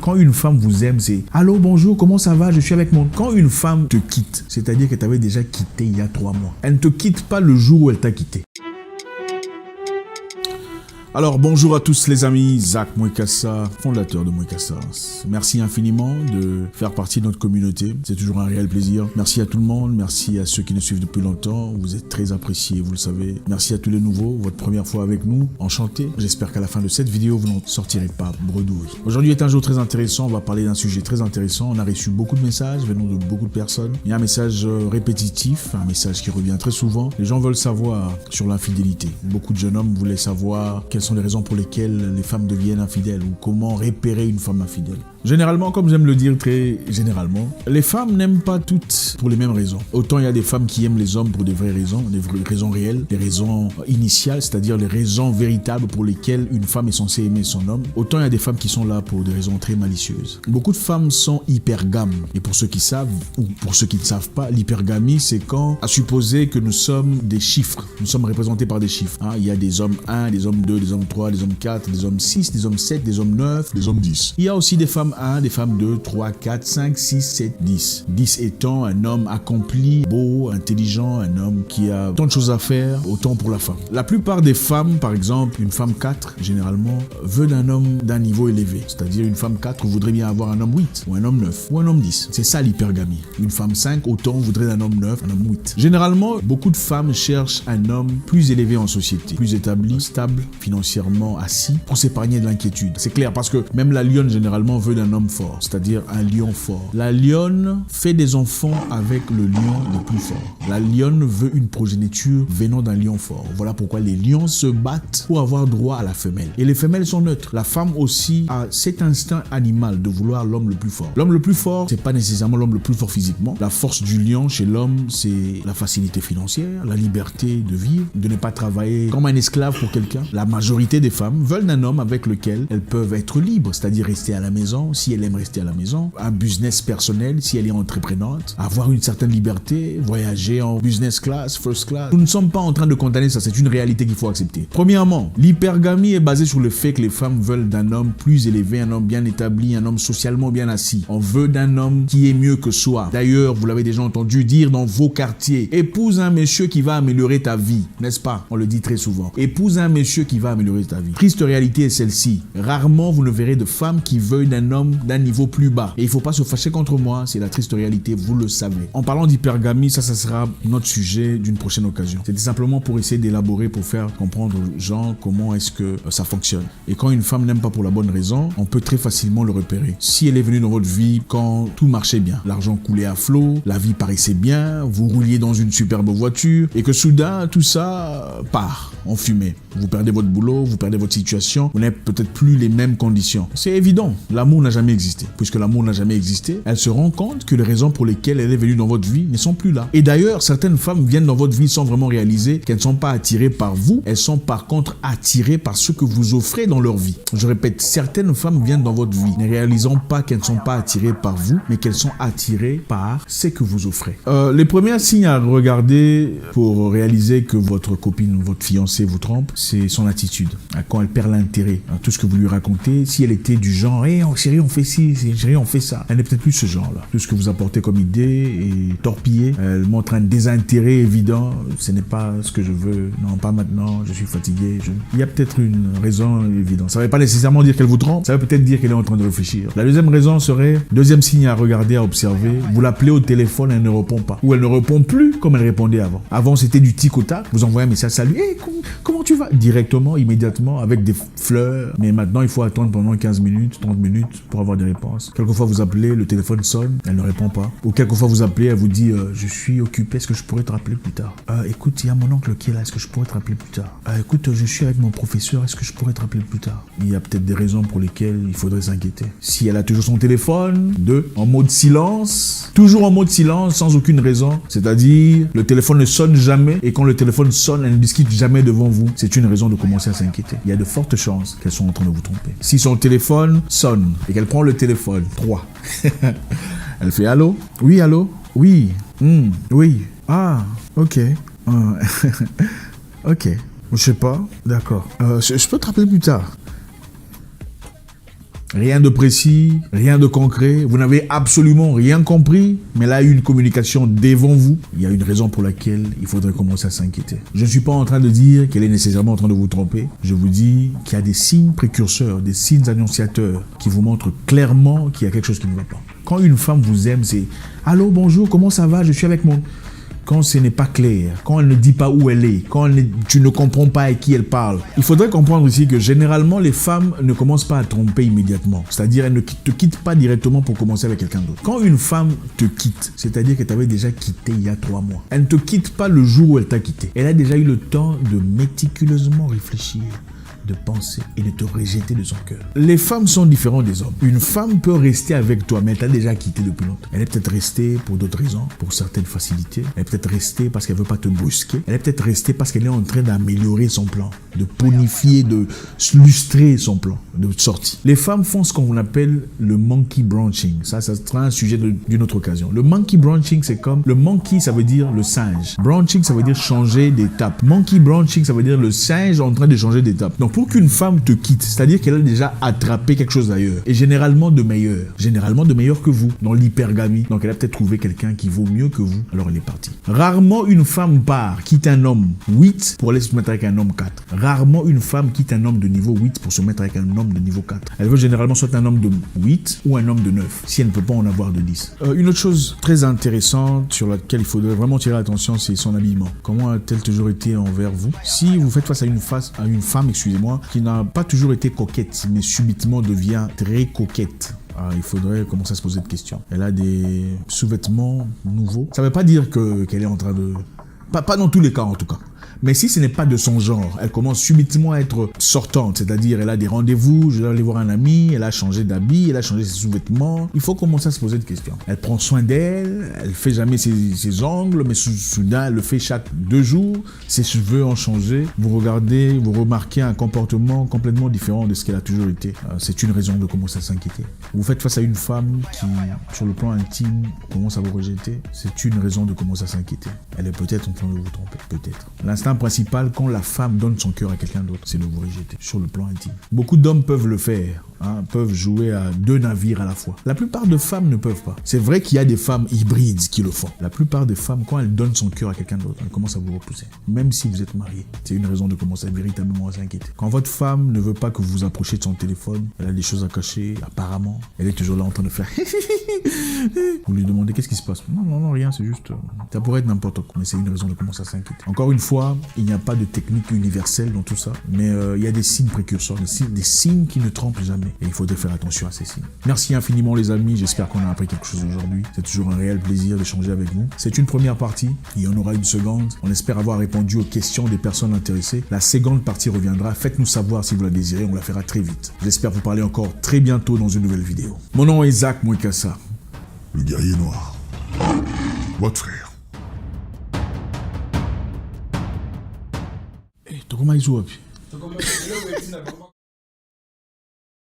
Quand une femme vous aime, c'est « Allô, bonjour, comment ça va? Je suis avec mon... » Quand une femme te quitte, c'est-à-dire qu'elle t'avait déjà quitté il y a 3 mois. Elle ne te quitte pas le jour où elle t'a quitté. Alors bonjour à tous les amis, Zach Mwekassa, fondateur de Mwekassa. Merci infiniment de faire partie de notre communauté, c'est toujours un réel plaisir. Merci à tout le monde, merci à ceux qui nous suivent depuis longtemps, vous êtes très appréciés, vous le savez. Merci à tous les nouveaux, votre première fois avec nous, enchanté. J'espère qu'à la fin de cette vidéo, vous n'en sortirez pas bredouille. Aujourd'hui est un jour très intéressant, on va parler d'un sujet très intéressant. On a reçu beaucoup de messages venant de beaucoup de personnes. Il y a un message répétitif, un message qui revient très souvent. Les gens veulent savoir sur l'infidélité. Beaucoup de jeunes hommes voulaient savoir quelles sont les raisons pour lesquelles les femmes deviennent infidèles ou comment repérer une femme infidèle. Généralement, comme j'aime le dire très généralement, les femmes n'aiment pas toutes pour les mêmes raisons. Autant il y a des femmes qui aiment les hommes pour des vraies raisons, des vraies raisons réelles, des raisons initiales, c'est-à-dire les raisons véritables pour lesquelles une femme est censée aimer son homme. Autant il y a des femmes qui sont là pour des raisons très malicieuses. Beaucoup de femmes sont hypergames. Et pour ceux qui savent ou pour ceux qui ne savent pas, l'hypergamie, c'est quand, à supposer que nous sommes des chiffres, nous sommes représentés par des chiffres. Il y a des hommes 1, des hommes 2, des hommes 3, des hommes 4, des hommes 6, des hommes 7, des hommes 9, des hommes 10. Il y a aussi des femmes 1, des femmes 2, 3, 4, 5, 6, 7, 10. 10 étant un homme accompli, beau, intelligent, un homme qui a tant de choses à faire, autant pour la femme. La plupart des femmes, par exemple, une femme 4, généralement, veut un homme d'un niveau élevé. C'est-à-dire une femme 4 voudrait bien avoir un homme 8, ou un homme 9, ou un homme 10. C'est ça l'hypergamie. Une femme 5, autant voudrait un homme 9, un homme 8. Généralement, beaucoup de femmes cherchent un homme plus élevé en société, plus établi, stable, financièrement assis, pour s'épargner de l'inquiétude. C'est clair, parce que même la lionne, généralement, veut d'un homme fort, c'est-à-dire un lion fort. La lionne fait des enfants avec le lion le plus fort. La lionne veut une progéniture venant d'un lion fort. Voilà pourquoi les lions se battent pour avoir droit à la femelle. Et les femelles sont neutres. La femme aussi a cet instinct animal de vouloir l'homme le plus fort. L'homme le plus fort, c'est pas nécessairement l'homme le plus fort physiquement. La force du lion chez l'homme, c'est la facilité financière, la liberté de vivre, de ne pas travailler comme un esclave pour quelqu'un. La majorité des femmes veulent un homme avec lequel elles peuvent être libres, c'est-à-dire rester à la maison, si elle aime rester à la maison, un business personnel si elle est entreprenante, avoir une certaine liberté, voyager en business class, first class. Nous ne sommes pas en train de condamner ça, c'est une réalité qu'il faut accepter. Premièrement, l'hypergamie est basée sur le fait que les femmes veulent d'un homme plus élevé, un homme bien établi, un homme socialement bien assis. On veut d'un homme qui est mieux que soi. D'ailleurs, vous l'avez déjà entendu dire dans vos quartiers, épouse un monsieur qui va améliorer ta vie, n'est-ce pas? On le dit très souvent. Épouse un monsieur qui va améliorer ta vie. Triste réalité est celle-ci. Rarement vous ne verrez de femmes qui veulent d'un homme d'un niveau plus bas. Et il ne faut pas se fâcher contre moi, c'est la triste réalité, vous le savez. En parlant d'hypergamie, ça sera notre sujet d'une prochaine occasion. C'était simplement pour essayer d'élaborer, pour faire comprendre aux gens comment est-ce que ça fonctionne. Et quand une femme n'aime pas pour la bonne raison, on peut très facilement le repérer. Si elle est venue dans votre vie quand tout marchait bien, l'argent coulait à flot, la vie paraissait bien, vous rouliez dans une superbe voiture, et que soudain, tout ça part en fumée. Vous perdez votre boulot, vous perdez votre situation, vous n'avez peut-être plus les mêmes conditions. C'est évident, l'amour n'a jamais existé. Puisque l'amour n'a jamais existé, elle se rend compte que les raisons pour lesquelles elle est venue dans votre vie ne sont plus là. Et d'ailleurs, certaines femmes viennent dans votre vie sans vraiment réaliser qu'elles ne sont pas attirées par vous, elles sont par contre attirées par ce que vous offrez dans leur vie. Je répète, certaines femmes viennent dans votre vie ne réalisant pas qu'elles ne sont pas attirées par vous, mais qu'elles sont attirées par ce que vous offrez. Les premiers signes à regarder pour réaliser que votre copine, votre fiancée vous trompe, c'est son attitude. Quand elle perd l'intérêt à tout ce que vous lui racontez, si elle était du genre, hey, oh, chérie, on fait ci, chérie, on fait ça. Elle n'est peut-être plus ce genre-là. Tout ce que vous apportez comme idée est torpillé. Elle montre un désintérêt évident. Ce n'est pas ce que je veux. Non, pas maintenant. Je suis fatigué. Il y a peut-être une raison évidente. Ça ne veut pas nécessairement dire qu'elle vous trompe. Ça veut peut-être dire qu'elle est en train de réfléchir. La deuxième raison serait, deuxième signe à regarder, à observer. Vous l'appelez au téléphone, elle ne répond pas. Ou elle ne répond plus comme elle répondait avant. Avant, c'était du tic au tac. Vous envoyez un message, salut, hey, comment tu vas? Directement, immédiatement, avec des fleurs. Mais maintenant, il faut attendre pendant 15 minutes, 30 minutes pour avoir des réponses. Quelquefois, vous appelez, le téléphone sonne, elle ne répond pas. Ou quelquefois, vous appelez, elle vous dit je suis occupé, est-ce que je pourrais te rappeler plus tard? Écoute, il y a mon oncle qui est là, est-ce que je pourrais te rappeler plus tard? Écoute, je suis avec mon professeur, est-ce que je pourrais te rappeler plus tard? Il y a peut-être des raisons pour lesquelles il faudrait s'inquiéter. Si elle a toujours son téléphone, en mode silence, toujours en mode silence, sans aucune raison, c'est-à-dire le téléphone ne sonne jamais et quand le téléphone sonne, elle ne discute jamais devant vous, c'est une raison de commencer à s'inquiéter. Il y a de fortes chances qu'elles sont en train de vous tromper. Si son téléphone sonne et qu'elle prend le téléphone, 3. Elle fait allô? Oui, allô? Oui. Oui. Ah, ok. Ok. Je sais pas. D'accord. Je peux te rappeler plus tard. Rien de précis, rien de concret. Vous n'avez absolument rien compris, mais là, il y a une communication devant vous. Il y a une raison pour laquelle il faudrait commencer à s'inquiéter. Je ne suis pas en train de dire qu'elle est nécessairement en train de vous tromper. Je vous dis qu'il y a des signes précurseurs, des signes annonciateurs qui vous montrent clairement qu'il y a quelque chose qui ne va pas. Quand une femme vous aime, c'est « Allô, bonjour, comment ça va? Je suis avec mon... » Quand ce n'est pas clair, quand elle ne dit pas où elle est, tu ne comprends pas à qui elle parle. Il faudrait comprendre aussi que généralement, les femmes ne commencent pas à tromper immédiatement. C'est-à-dire, elles ne te quittent pas directement pour commencer avec quelqu'un d'autre. Quand une femme te quitte, c'est-à-dire qu'elle t'avait déjà quitté il y a 3 mois. Elle ne te quitte pas le jour où elle t'a quitté. Elle a déjà eu le temps de méticuleusement réfléchir, de penser et de te rejeter de son cœur. Les femmes sont différentes des hommes. Une femme peut rester avec toi, mais elle t'a déjà quitté depuis longtemps. Elle est peut-être restée pour d'autres raisons, pour certaines facilités. Elle est peut-être restée parce qu'elle ne veut pas te brusquer. Elle est peut-être restée parce qu'elle est en train d'améliorer son plan, de bonifier, de lustrer son plan de sortie. Les femmes font ce qu'on appelle le monkey branching. Ça sera un sujet d'une autre occasion. Le monkey branching, c'est comme... Le monkey, ça veut dire le singe. Branching, ça veut dire changer d'étape. Monkey branching, ça veut dire le singe en train de changer d'étape. Donc, pour qu'une femme te quitte, c'est-à-dire qu'elle a déjà attrapé quelque chose d'ailleurs, et généralement de meilleur que vous, dans l'hypergamie. Donc elle a peut-être trouvé quelqu'un qui vaut mieux que vous, alors elle est partie. Rarement une femme part, quitte un homme 8 pour aller se mettre avec un homme 4. Rarement une femme quitte un homme de niveau 8 pour se mettre avec un homme de niveau 4. Elle veut généralement soit un homme de 8 ou un homme de 9, si elle ne peut pas en avoir de 10. Une autre chose très intéressante sur laquelle il faudrait vraiment tirer l'attention, c'est son habillement. Comment a-t-elle toujours été envers vous? Si vous faites face à une femme, excusez-moi, qui n'a pas toujours été coquette, mais subitement devient très coquette, il faudrait commencer à se poser des questions. Elle a des sous-vêtements nouveaux. Ça ne veut pas dire qu'elle est en train de... Pas dans tous les cas en tout cas. Mais si ce n'est pas de son genre, elle commence subitement à être sortante, c'est-à-dire elle a des rendez-vous, je dois aller voir un ami, elle a changé d'habit, elle a changé ses sous-vêtements, il faut commencer à se poser des questions. Elle prend soin d'elle, elle fait jamais ses ongles, mais soudain elle le fait chaque 2 jours, ses cheveux ont changé, vous remarquez un comportement complètement différent de ce qu'elle a toujours été. C'est une raison de commencer à s'inquiéter. Vous faites face à une femme qui, sur le plan intime, commence à vous rejeter, c'est une raison de commencer à s'inquiéter. Elle est peut-être en train de vous tromper, peut-être. L'instinct principal quand la femme donne son cœur à quelqu'un d'autre, c'est de vous rejeter sur le plan intime. Beaucoup d'hommes peuvent le faire, peuvent jouer à 2 navires à la fois. La plupart de femmes ne peuvent pas. C'est vrai qu'il y a des femmes hybrides qui le font. La plupart des femmes, quand elles donnent son cœur à quelqu'un d'autre, elles commencent à vous repousser. Même si vous êtes marié, c'est une raison de commencer véritablement à s'inquiéter. Quand votre femme ne veut pas que vous vous approchiez de son téléphone, elle a des choses à cacher, apparemment, elle est toujours là en train de faire vous lui demandez qu'est-ce qui se passe. Non, rien, c'est juste... Ça pourrait être n'importe quoi, mais c'est une raison de commencer à s'inquiéter. Encore une fois, il n'y a pas de technique universelle dans tout ça, mais il y a des signes précurseurs, des signes qui ne trompent jamais. Et il faudrait faire attention à ces signes. Merci infiniment les amis, j'espère qu'on a appris quelque chose aujourd'hui. C'est toujours un réel plaisir d'échanger avec vous. C'est une première partie, il y en aura une seconde. On espère avoir répondu aux questions des personnes intéressées. La seconde partie reviendra, faites-nous savoir si vous la désirez, on la fera très vite. J'espère vous parler encore très bientôt dans une nouvelle vidéo. Mon nom est Zach Mwekassa, le guerrier noir, votre frère. Hey, tu comment ils jouent?